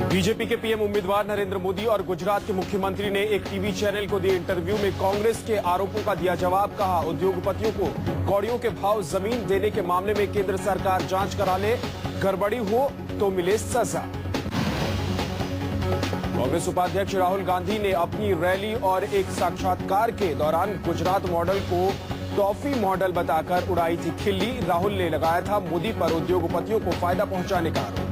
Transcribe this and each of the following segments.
BJP के PM उम्मीदवार नरेंद्र मोदी और गुजरात के मुख्यमंत्री ने एक टीवी चैनल को दिए इंटरव्यू में कांग्रेस के आरोपों का दिया जवाब। कहा, उद्योगपतियों को कौड़ियों के भाव जमीन देने के मामले में केंद्र सरकार जांच करा ले, गड़बड़ी हो तो मिले सजा। कांग्रेस उपाध्यक्ष राहुल गांधी ने अपनी रैली और एक साक्षात्कार के दौरान गुजरात मॉडल को टॉफी मॉडल बताकर उड़ाई थी खिल्ली। राहुल ने लगाया था मोदी पर उद्योगपतियों को फायदा पहुंचाने का आरोप।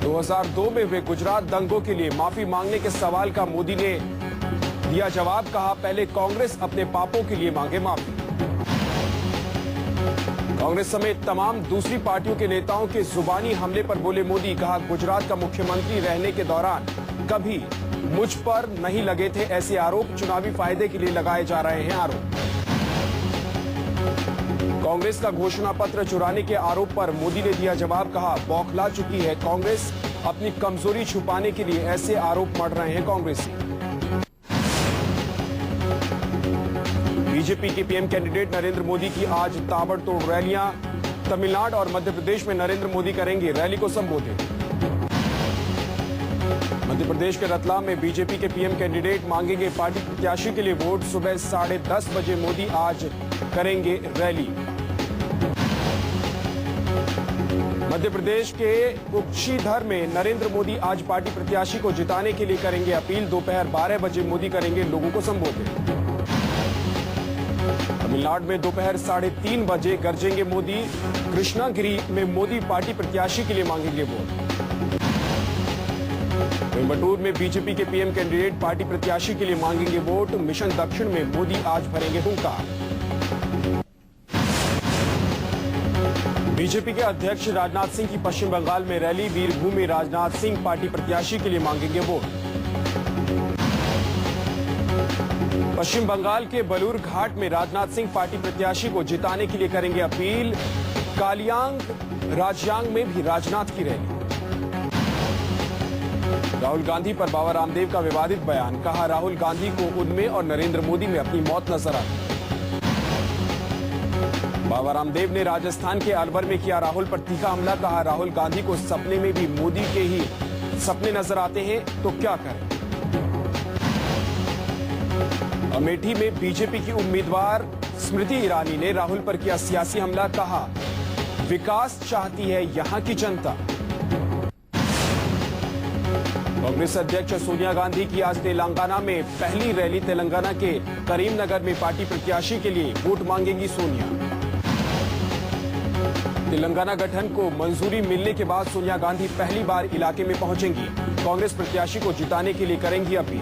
2002 में हुए गुजरात दंगों के लिए माफी मांगने के सवाल का मोदी ने दिया जवाब। कहा, पहले कांग्रेस अपने पापों के लिए मांगे माफी। कांग्रेस समेत तमाम दूसरी पार्टियों के नेताओं के जुबानी हमले पर बोले मोदी। कहा, गुजरात का मुख्यमंत्री रहने के दौरान कभी मुझ पर नहीं लगे थे ऐसे आरोप, चुनावी फायदे के लिए लगाए जा रहे हैं आरोप। कांग्रेस का घोषणा पत्र चुराने के आरोप पर मोदी ने दिया जवाब। कहा, बौखला चुकी है कांग्रेस, अपनी कमजोरी छुपाने के लिए ऐसे आरोप मढ़ रहे हैं कांग्रेसी। बीजेपी के पीएम कैंडिडेट नरेंद्र मोदी की आज ताबड़तोड़ रैलियां। तमिलनाडु और मध्य प्रदेश में नरेंद्र मोदी करेंगे रैली को संबोधित। मध्य प्रदेश के रतलाम में बीजेपी के पीएम कैंडिडेट मांगेंगे पार्टी प्रत्याशी के लिए वोट। सुबह 10:30 बजे मोदी आज करेंगे रैली। मध्य प्रदेश के कुक्षीधर में नरेंद्र मोदी आज पार्टी प्रत्याशी को जिताने के लिए करेंगे अपील। दोपहर 12 बजे मोदी करेंगे लोगों को संबोधित। तमिलनाडु में दोपहर 3:30 बजे गरजेंगे मोदी। कृष्णागिरी में मोदी पार्टी प्रत्याशी के लिए मांगेंगे वोट। कोयंबटूर में बीजेपी के पीएम कैंडिडेट पार्टी प्रत्याशी के लिए मांगेंगे वोट। मिशन दक्षिण में मोदी आज भरेंगे हुंकार। बीजेपी के अध्यक्ष राजनाथ सिंह की पश्चिम बंगाल में रैली। वीरभूमि में राजनाथ सिंह पार्टी प्रत्याशी के लिए मांगेंगे वोट। पश्चिम बंगाल के बलूर घाट में राजनाथ सिंह पार्टी प्रत्याशी को जिताने के लिए करेंगे अपील। कालियांग राजयांग में भी राजनाथ की रैली। राहुल गांधी पर बाबा रामदेव का विवादित बयान। कहा, राहुल गांधी को उनमें और नरेंद्र मोदी में अपनी मौत नजर आती। बाबा रामदेव ने राजस्थान के अलवर में किया राहुल पर तीखा हमला। कहा, राहुल गांधी को सपने में भी मोदी के ही सपने नजर आते हैं तो क्या करें। अमेठी में बीजेपी की उम्मीदवार स्मृति ईरानी ने राहुल पर किया सियासी हमला। कहा, विकास चाहती है यहां की जनता। कांग्रेस अध्यक्ष सोनिया गांधी की आज तेलंगाना में पहली रैली। तेलंगाना के करीमनगर में पार्टी प्रत्याशी के लिए वोट मांगेंगी सोनिया। तेलंगाना गठन को मंजूरी मिलने के बाद सोनिया गांधी पहली बार इलाके में पहुंचेंगी। कांग्रेस प्रत्याशी को जिताने के लिए करेंगी अपील।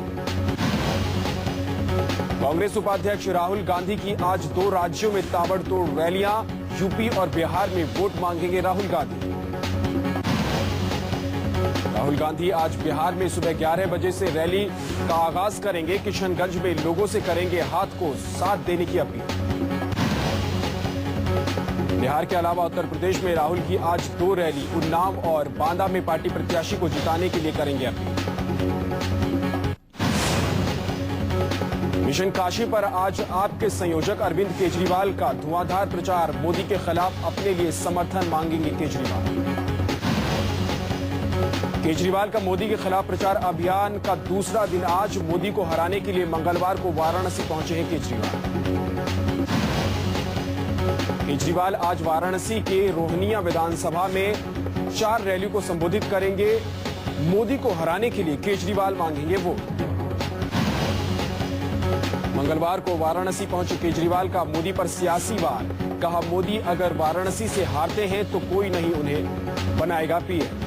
कांग्रेस उपाध्यक्ष राहुल गांधी की आज 2 राज्यों में ताबड़तोड़ रैलियां। यूपी और बिहार में वोट मांगेंगे राहुल गांधी। राहुल गांधी आज बिहार में सुबह 11 बजे से रैली का आगाज करेंगे। किशनगंज में लोगों से करेंगे हाथ को साथ देने की अपील। बिहार के अलावा उत्तर प्रदेश में राहुल की आज 2 रैली। उन्नाव और बांदा में पार्टी प्रत्याशी को जिताने के लिए करेंगे अपील। मिशन काशी पर आज आपके संयोजक अरविंद केजरीवाल का धुआंधार प्रचार। मोदी के खिलाफ अपने लिए समर्थन मांगेंगे केजरीवाल का मोदी के खिलाफ प्रचार अभियान का दूसरा दिन आज। मोदी को हराने के लिए मंगलवार को वाराणसी पहुंचे हैं केजरीवाल आज वाराणसी के रोहनिया विधानसभा में 4 रैली को संबोधित करेंगे। मोदी को हराने के लिए केजरीवाल मांगेंगे वोट। मंगलवार को वाराणसी पहुंचे केजरीवाल का मोदी पर सियासी वार। कहा, मोदी अगर वाराणसी से हारते हैं तो कोई नहीं उन्हें बनाएगा पीएम।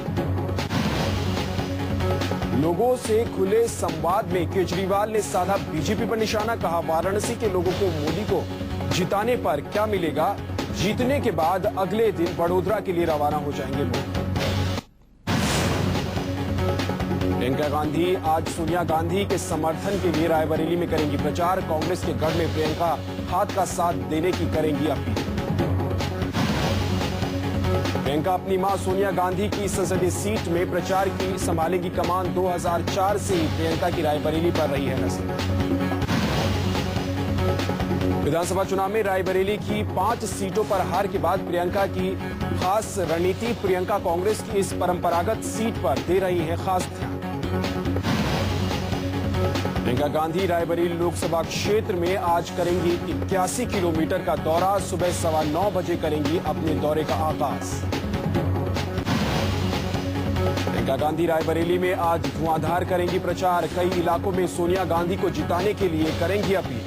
लोगों से खुले संवाद में केजरीवाल ने साधा बीजेपी पर निशाना। कहा, वाराणसी के लोगों को मोदी को जिताने पर क्या मिलेगा। जीतने के बाद अगले दिन वडोदरा के लिए रवाना हो जाएंगे लोग। प्रियंका गांधी आज सोनिया गांधी के समर्थन के लिए रायबरेली में करेंगी प्रचार। कांग्रेस के गढ़ में प्रियंका हाथ का साथ देने की करेंगी अपील। प्रियंका अपनी मां सोनिया गांधी की संसदीय सीट में प्रचार की संभालेगी कमान। 2004 से ही प्रियंका की रायबरेली पर रही है नजर। विधानसभा चुनाव में रायबरेली की 5 सीटों पर हार के बाद प्रियंका की खास रणनीति। प्रियंका कांग्रेस की इस परंपरागत सीट पर दे रही है खास ध्यान। प्रियंका गांधी रायबरेली लोकसभा क्षेत्र में आज करेंगी 81 किलोमीटर का दौरा। सुबह 9:15 बजे करेंगी अपने दौरे का आगाज। प्रियंका गांधी रायबरेली में आज धुआंधार करेंगी प्रचार। कई इलाकों में सोनिया गांधी को जिताने के लिए करेंगी अपील।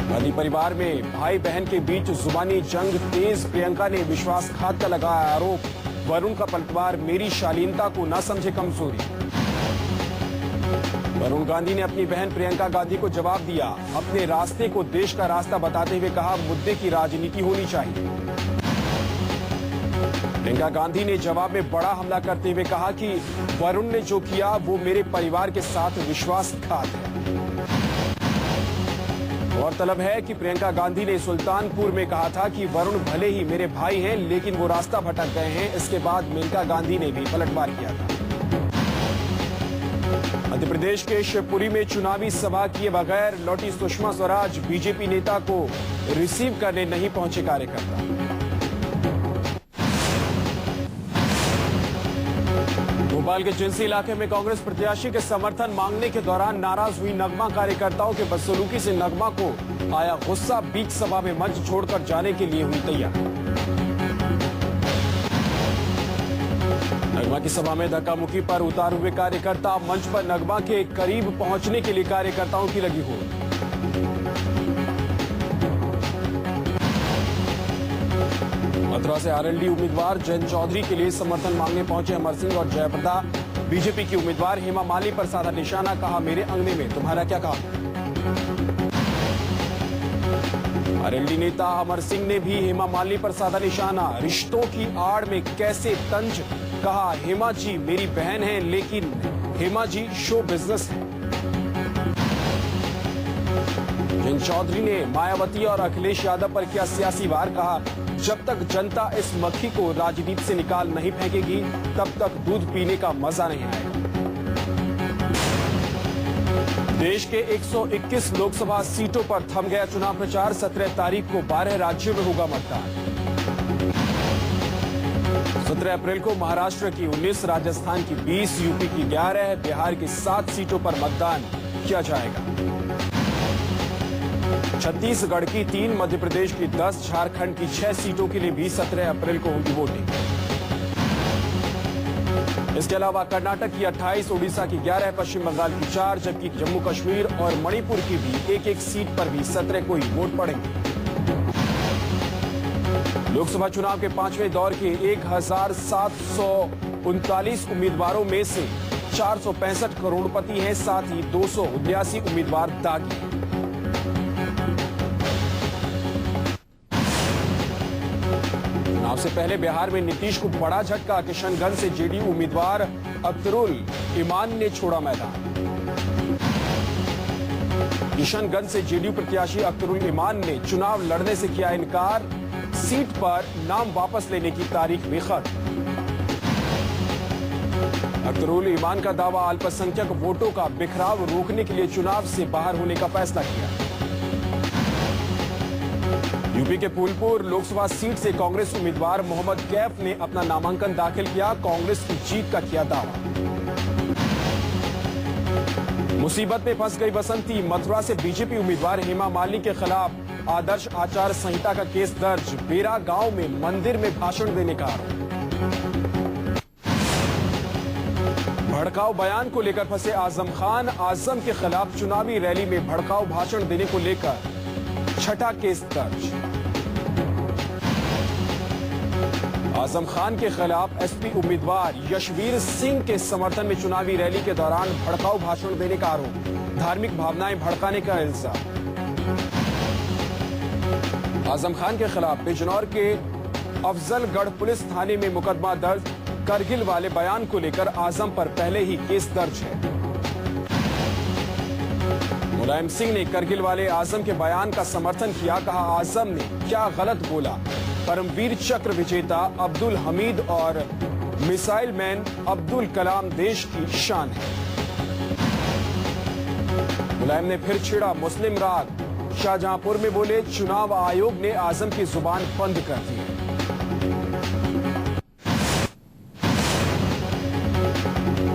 गांधी परिवार में भाई बहन के बीच जुबानी जंग तेज। प्रियंका ने विश्वासघात का लगाया आरोप। वरुण का पलटवार, मेरी शालीनता को न समझे कमजोरी। वरुण गांधी ने अपनी बहन प्रियंका गांधी को जवाब दिया। अपने रास्ते को देश का रास्ता बताते हुए कहा, मुद्दे की राजनीति होनी चाहिए। प्रियंका गांधी ने जवाब में बड़ा हमला करते हुए कहा कि वरुण ने जो किया वो मेरे परिवार के साथ विश्वासघात है। गौरतलब है कि प्रियंका गांधी ने सुल्तानपुर में कहा था कि वरुण भले ही मेरे भाई हैं लेकिन वो रास्ता भटक गए हैं। इसके बाद मेनका गांधी ने भी पलटवार किया था। मध्य प्रदेश के शिवपुरी में चुनावी सभा किए बगैर लौटी सुषमा स्वराज। बीजेपी नेता को रिसीव करने नहीं पहुंचे कार्यकर्ता। भोपाल के जिंसी इलाके में कांग्रेस प्रत्याशी के समर्थन मांगने के दौरान नाराज हुई नगमा। कार्यकर्ताओं के बदसलूकी से नगमा को आया गुस्सा। बीच सभा में मंच छोड़कर जाने के लिए हुई तैयार। नगमा की सभा में धक्का मुक्की पर उतारे हुए कार्यकर्ता। मंच पर नगमा के करीब पहुंचने के लिए कार्यकर्ताओं की लगी होड़। मथुरा से आरएलडी उम्मीदवार जयंत चौधरी के लिए समर्थन मांगने पहुंचे अमर सिंह और जयप्रदा। बीजेपी की उम्मीदवार हेमा मालिनी पर साधा निशाना। कहा, मेरे अंगने में तुम्हारा क्या काम। आरएलडी नेता अमर सिंह ने भी हेमा मालिनी पर साधा निशाना। रिश्तों की आड़ में कैसे तंज। कहा, हेमा जी मेरी बहन है लेकिन हेमा जी शो बिजनेस है। जयंत चौधरी ने मायावती और अखिलेश यादव पर किया सियासी वार। कहा, जब तक जनता इस मक्खी को राजनीति से निकाल नहीं फेंकेगी तब तक दूध पीने का मजा नहीं आएगा। देश के 121 लोकसभा सीटों पर थम गया चुनाव प्रचार। 17 तारीख को 12 राज्यों में होगा मतदान। 17 अप्रैल को महाराष्ट्र की 19, राजस्थान की 20, यूपी की 11, बिहार की 7 सीटों पर मतदान किया जाएगा। छत्तीसगढ़ की 3, मध्य प्रदेश की 10, झारखंड की 6 सीटों के लिए भी 17 अप्रैल को होगी वोटिंग। इसके अलावा कर्नाटक की 28, ओडिशा की 11, पश्चिम बंगाल की 4, जबकि जम्मू कश्मीर और मणिपुर की भी एक सीट पर भी 17 को ही वोट पड़ेंगे। लोकसभा चुनाव के 5वें दौर के 1739 उम्मीदवारों में से 465 करोड़पति हैं। साथ ही 279 उम्मीदवार दागी हैं। चुनाव से पहले बिहार में नीतीश को बड़ा झटका। किशनगंज से जेडीयू उम्मीदवार अख्तरुल इमान ने छोड़ा मैदान। किशनगंज से जेडीयू प्रत्याशी अख्तरुल इमान ने चुनाव लड़ने से किया इनकार। सीट पर नाम वापस लेने की तारीख भी खत्म। अख्तरुल इमान का दावा, अल्पसंख्यक वोटों का बिखराव रोकने के लिए चुनाव से बाहर होने का फैसला किया। यूपी के फूलपुर लोकसभा सीट से कांग्रेस उम्मीदवार मोहम्मद कैफ ने अपना नामांकन दाखिल किया। कांग्रेस की जीत का किया दावा। मुसीबत में फंस गई बसंती। मथुरा से बीजेपी उम्मीदवार हेमा मालिनी के खिलाफ आदर्श आचार संहिता का केस दर्ज। बेरा गांव में मंदिर में भाषण देने का आरोप। भड़काऊ बयान को लेकर फंसे आजम खान। आजम के खिलाफ चुनावी रैली में भड़काऊ भाषण देने को लेकर 6ठा केस दर्ज। आजम खान के खिलाफ एसपी उम्मीदवार यशवीर सिंह के समर्थन में चुनावी रैली के दौरान भड़काऊ भाषण देने का आरोप। धार्मिक भावनाएं भड़काने का इल्जाम। आजम खान के खिलाफ बिजनौर के अफजलगढ़ पुलिस थाने में मुकदमा दर्ज। करगिल वाले बयान को लेकर आजम पर पहले ही केस दर्ज है। मुलायम सिंह ने करगिल वाले आजम के बयान का समर्थन किया। कहा, आजम ने क्या गलत बोला। परमवीर चक्र विजेता अब्दुल हमीद और मिसाइल मैन अब्दुल कलाम देश की शान है। मुलायम ने फिर छेड़ा मुस्लिम राग। शाहजहांपुर में बोले, चुनाव आयोग ने आजम की जुबान बंद कर दी है।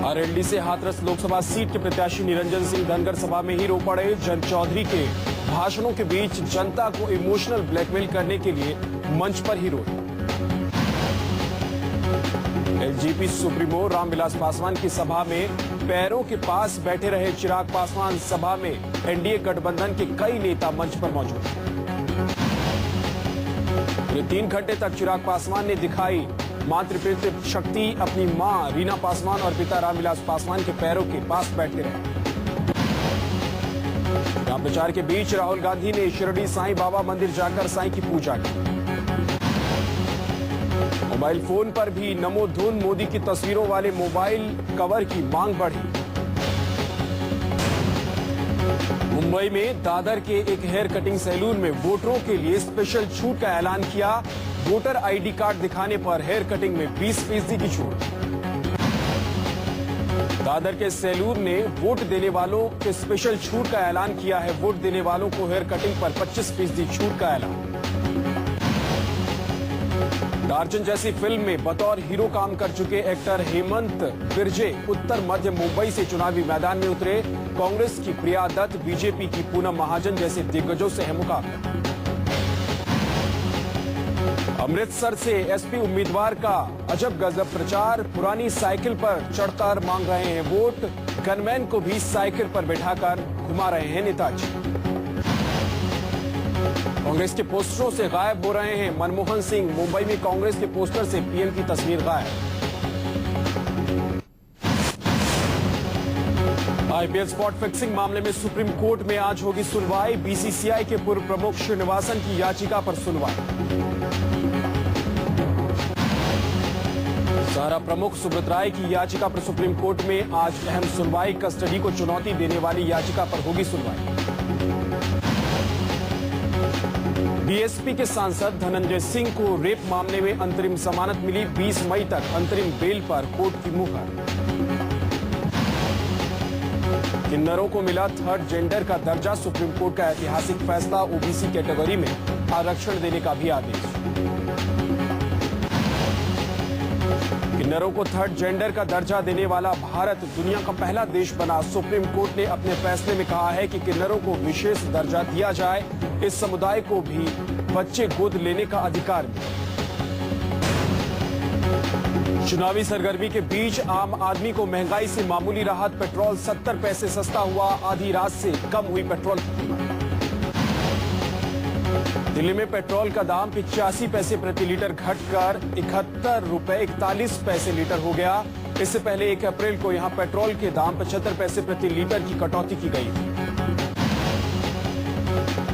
आरएलडी से हाथरस लोकसभा सीट के प्रत्याशी निरंजन सिंह धनगर सभा में ही रो पड़े। जन चौधरी के भाषणों के बीच जनता को इमोशनल ब्लैकमेल करने के लिए मंच पर ही रोए। एलजेपी सुप्रीमो रामविलास पासवान की सभा में पैरों के पास बैठे रहे चिराग पासवान। सभा में एनडीए गठबंधन के कई नेता मंच पर मौजूद। पूरे 3 घंटे तक चिराग पासवान ने दिखाई मातृपितृ शक्ति। अपनी मां रीना पासवान और पिता रामविलास पासवान के पैरों के पास बैठे रहे। यहां प्रचार के बीच राहुल गांधी ने शिरडी साईं बाबा मंदिर जाकर साईं की पूजा की। मोबाइल फोन पर भी नमो धुन मोदी की तस्वीरों वाले मोबाइल कवर की मांग बढ़ी। मुंबई में दादर के एक हेयर कटिंग सैलून में वोटरों के लिए स्पेशल छूट का ऐलान किया। वोटर आईडी कार्ड दिखाने पर हेयर कटिंग में 20% की छूट। दादर के सैलून ने वोट देने वालों के स्पेशल छूट का ऐलान किया है। वोट देने वालों को हेयर कटिंग पर 25% छूट का ऐलान। टार्जन जैसी फिल्म में बतौर हीरो काम कर चुके एक्टर हेमंत बिरजे उत्तर मध्य मुंबई से चुनावी मैदान में उतरे। कांग्रेस की प्रिया दत्त, बीजेपी की पूनम महाजन जैसे दिग्गजों से है मुकाबला। अमृतसर से एसपी उम्मीदवार का अजब गजब प्रचार। पुरानी साइकिल पर चढ़कर मांग रहे हैं वोट। गनमैन को भी साइकिल पर बैठाकर घुमा रहे हैं नेताजी। कांग्रेस के पोस्टरों से गायब हो रहे हैं मनमोहन सिंह। मुंबई में कांग्रेस के पोस्टर से पीएम की तस्वीर गायब। आईपीएल स्पॉट फिक्सिंग मामले में सुप्रीम कोर्ट में आज होगी सुनवाई। बीसीसीआई के पूर्व प्रमुख श्रीनिवासन की याचिका पर सुनवाई। सहारा प्रमुख सुब्रत राय की याचिका पर सुप्रीम कोर्ट में आज अहम सुनवाई। कस्टडी को चुनौती देने वाली याचिका पर होगी सुनवाई। बीएसपी के सांसद धनंजय सिंह को रेप मामले में अंतरिम जमानत मिली। 20 मई तक अंतरिम बेल पर कोर्ट की मुहर। किन्नरों को मिला थर्ड जेंडर का दर्जा। सुप्रीम कोर्ट का ऐतिहासिक फैसला। ओबीसी कैटेगरी में आरक्षण देने का भी आदेश। किन्नरों को थर्ड जेंडर का दर्जा देने वाला भारत दुनिया का पहला देश बना। सुप्रीम कोर्ट ने अपने फैसले में कहा है कि किन्नरों को विशेष दर्जा दिया जाए। इस समुदाय को भी बच्चे गोद लेने का अधिकार मिले। चुनावी सरगर्मी के बीच आम आदमी को महंगाई से मामूली राहत। पेट्रोल 70 पैसे सस्ता हुआ। आधी रात से कम हुई पेट्रोल की कीमत। दिल्ली में पेट्रोल का दाम 85 पैसे प्रति लीटर घटकर 71 रुपए 41 पैसे लीटर हो गया। इससे पहले 1 अप्रैल को यहां पेट्रोल के दाम 75 पैसे प्रति लीटर की कटौती की गई थी।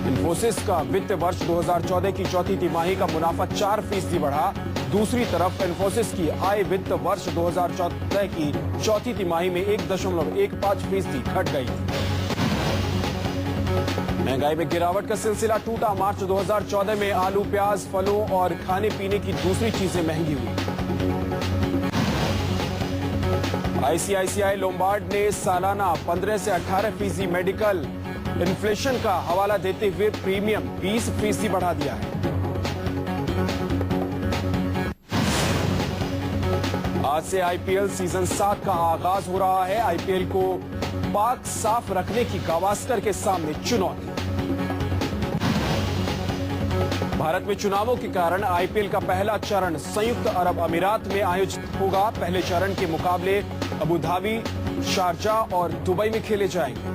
इन्फोसिस का वित्त वर्ष 2014 की चौथी तिमाही का मुनाफा 4% बढ़ा। दूसरी तरफ इन्फोसिस की आय वित्त वर्ष 2014 की चौथी तिमाही में 1.15% घट गई। महंगाई में गिरावट का सिलसिला टूटा। मार्च 2014 में आलू, प्याज, फलों और खाने पीने की दूसरी चीजें महंगी हुई। आईसीआईसीआई लोम्बार्ड ने सालाना 15 से 18% मेडिकल इन्फ्लेशन का हवाला देते हुए प्रीमियम 20% बढ़ा दिया है। आज से आईपीएल सीजन 7 का आगाज हो रहा है। आईपीएल को पाक साफ रखने की गावस्कर के सामने चुनौती। भारत में चुनावों के कारण आईपीएल का पहला चरण संयुक्त अरब अमीरात में आयोजित होगा। पहले चरण के मुकाबले अबू धाबी, शारजाह और दुबई में खेले जाएंगे।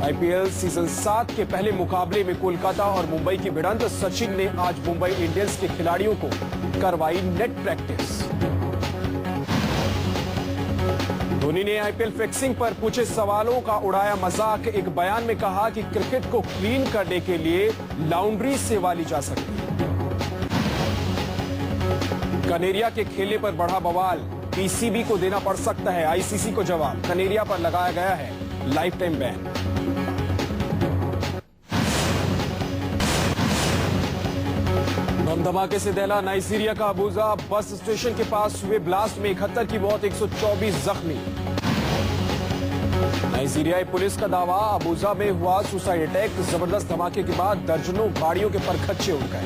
आईपीएल सीजन 7 के पहले मुकाबले में कोलकाता और मुंबई की भिड़ंत। सचिन ने आज मुंबई इंडियंस के खिलाड़ियों को करवाई नेट प्रैक्टिस। धोनी ने आईपीएल फिक्सिंग पर पूछे सवालों का उड़ाया मजाक। एक बयान में कहा कि क्रिकेट को क्लीन करने के लिए लॉन्ड्री सेवा ली जा सकती है। कनेरिया के खेले पर बढ़ा बवाल। पीसीबी को देना पड़ सकता है आईसीसी को जवाब। कनेरिया पर लगाया गया है लाइफ टाइम बैन। बम धमाके से दहला नाइजीरिया का अबूजा। बस स्टेशन के पास हुए ब्लास्ट में 71 की मौत, 124 जख्मी। नाइजीरियाई पुलिस का दावा, अबूजा में हुआ सुसाइड अटैक। जबरदस्त धमाके के बाद दर्जनों गाड़ियों के परखच्चे उड़ गए।